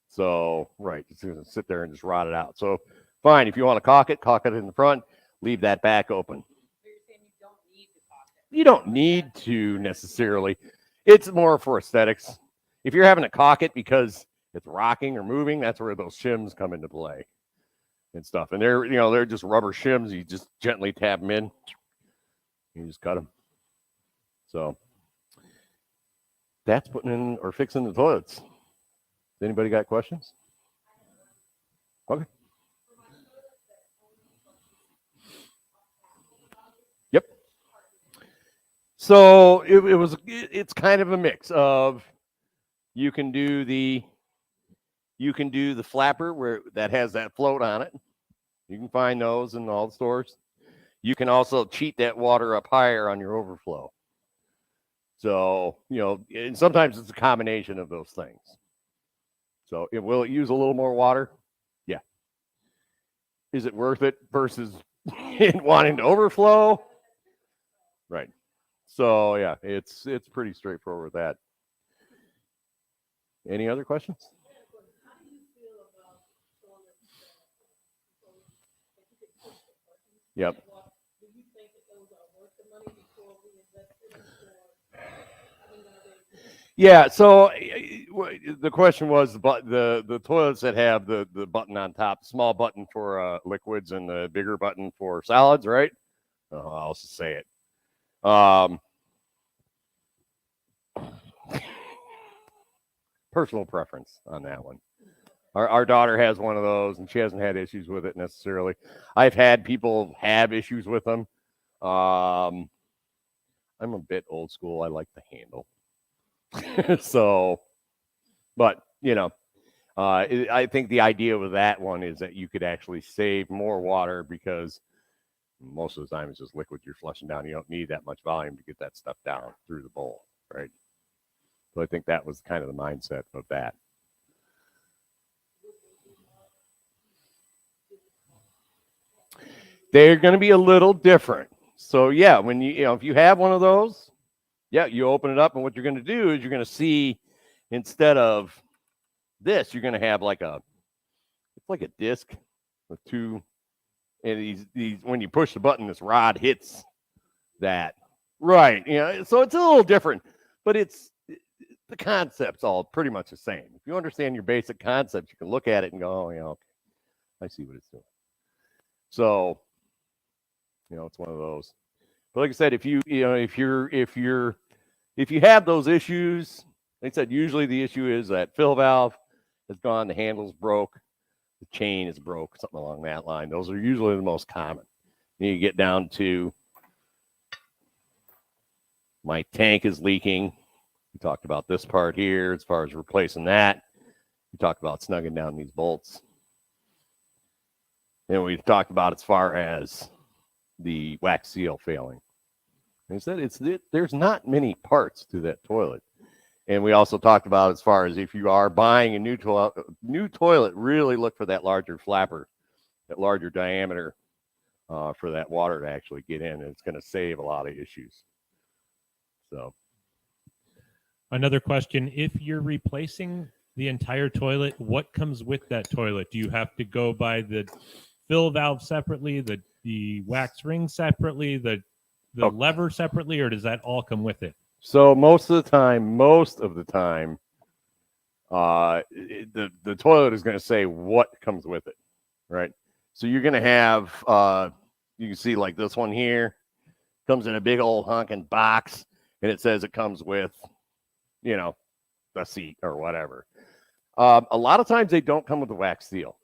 So, right, it's going to sit there and just rot it out. So, fine, if you want to caulk it in the front, leave that back open. So you're saying you don't need to caulk it? You don't need to necessarily. It's more for aesthetics. If you're having to caulk it because it's rocking or moving, that's where those shims come into play and stuff. And they're just rubber shims. You just gently tap them in. You just cut them. So that's putting in or fixing the toilets. Anybody got questions? Okay. Yep. So it's kind of a mix of you can do the flapper where that has that float on it. You can find those in all the stores. You can also cheat that water up higher on your overflow. So, and sometimes it's a combination of those things. So will it use a little more water? Yeah. Is it worth it versus wanting to overflow? Right. So yeah, it's pretty straightforward with that. Any other questions? Yep. Yeah, so the question was the toilets that have the button on top, small button for liquids and the bigger button for solids, right? I'll just say it. Personal preference on that one. Our daughter has one of those, and she hasn't had issues with it necessarily. I've had people have issues with them. I'm a bit old school. I like the handle. So, but I think the idea with that one is that you could actually save more water because most of the time it's just liquid you're flushing down. You don't need that much volume to get that stuff down through the bowl, right? So I think that was kind of the mindset of that. They're going to be a little different. So yeah, when if you have one of those, yeah, you open it up, and what you're going to do is you're going to see, instead of this, you're going to have it's like a disc with two, and these when you push the button, this rod hits that. Right. So it's a little different, but the concept's all pretty much the same. If you understand your basic concepts, you can look at it and go, oh, okay, I see what it's doing. So, it's one of those. But like I said, if you have those issues, like I said, usually the issue is that fill valve has gone, the handle's broke, the chain is broke, something along that line. Those are usually the most common. And you get down to my tank is leaking. We talked about this part here as far as replacing that. We talked about snugging down these bolts. And we've talked about as far as the wax seal failing. I said there's not many parts to that toilet. And we also talked about as far as if you are buying a new toilet, really look for that larger flapper, that larger diameter for that water to actually get in. And it's going to save a lot of issues. So. Another question, if you're replacing the entire toilet, what comes with that toilet? Do you have to go buy the fill valve separately, the wax ring separately, the lever separately, or does that all come with it? So most of the time, the toilet is going to say what comes with it, right? So you're going to have, you can see like this one here comes in a big old honking box, and it says it comes with, you know, a seat or whatever. A lot of times they don't come with a wax seal.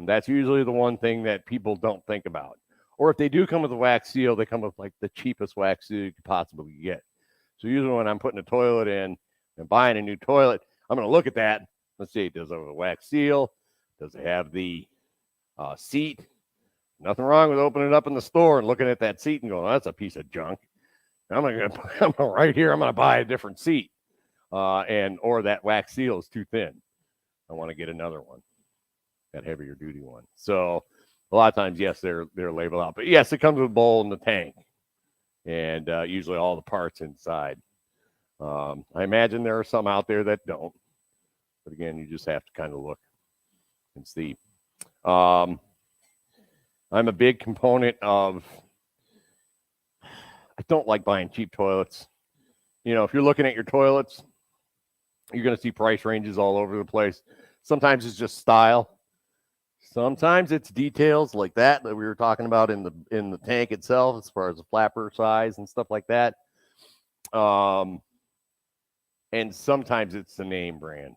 That's usually the one thing that people don't think about. Or if they do come with a wax seal, they come with like the cheapest wax seal you could possibly get. So usually when I'm putting a toilet in and buying a new toilet, I'm going to look at that. Let's see, does it have a wax seal? Does it have the seat? Nothing wrong with opening it up in the store and looking at that seat and going, oh, that's a piece of junk. I'm right here. I'm going to buy a different seat. Or that wax seal is too thin. I want to get another one, that heavier duty one. So a lot of times, yes, they're labeled out, but yes, it comes with a bowl and the tank, and usually all the parts inside. I imagine there are some out there that don't, but again, you just have to kind of look and see. I'm a big component of, I don't like buying cheap toilets. You know, if you're looking at your toilets, you're going to see price ranges all over the place. Sometimes it's just style. Sometimes it's details like that we were talking about in the tank itself, as far as the flapper size and stuff like that. And sometimes it's the name brand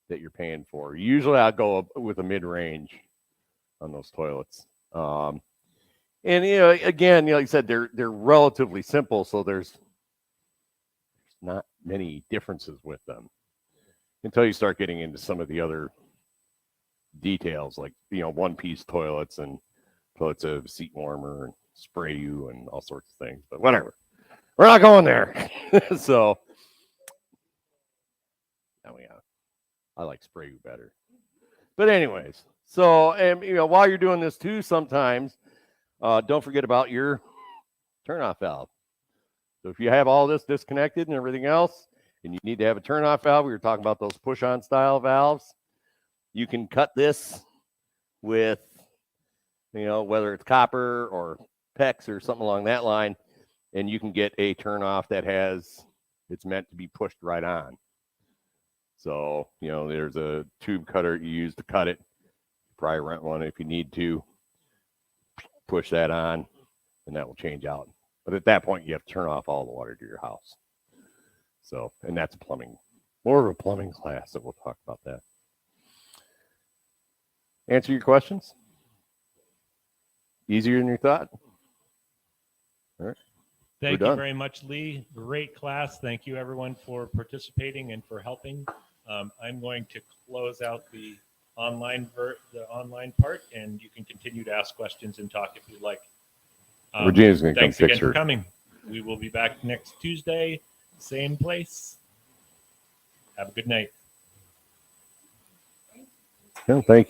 that you're paying for. Usually I'll go with a mid-range on those toilets. And you know, again, you know, like I said, they're relatively simple, so there's not many differences with them until you start getting into some of the other details, like, you know, one-piece toilets and toilets of seat warmer and spray you and all sorts of things. But whatever, we're not going there. So, I like spray you better. But anyways, so, and you know, while you're doing this too, sometimes don't forget about your turnoff valve. So if you have all this disconnected and everything else, and you need to have a turnoff valve, we were talking about those push-on style valves. You can cut this with, you know, whether it's copper or PEX or something along that line, and you can get a turnoff that it's meant to be pushed right on. So, you know, there's a tube cutter you use to cut it. Probably rent one if you need to. Push that on, and that will change out. But at that point, you have to turn off all the water to your house. So, and that's more of a plumbing class that we'll talk about that. Answer your questions? Easier than you thought? All right. Thank you very much, Lee. Great class. Thank you, everyone, for participating and for helping. I'm going to close out the online part, and you can continue to ask questions and talk if you'd like. Regina's going to come thanks again fix her. for coming. We will be back next Tuesday, same place. Have a good night. Yeah, thank you.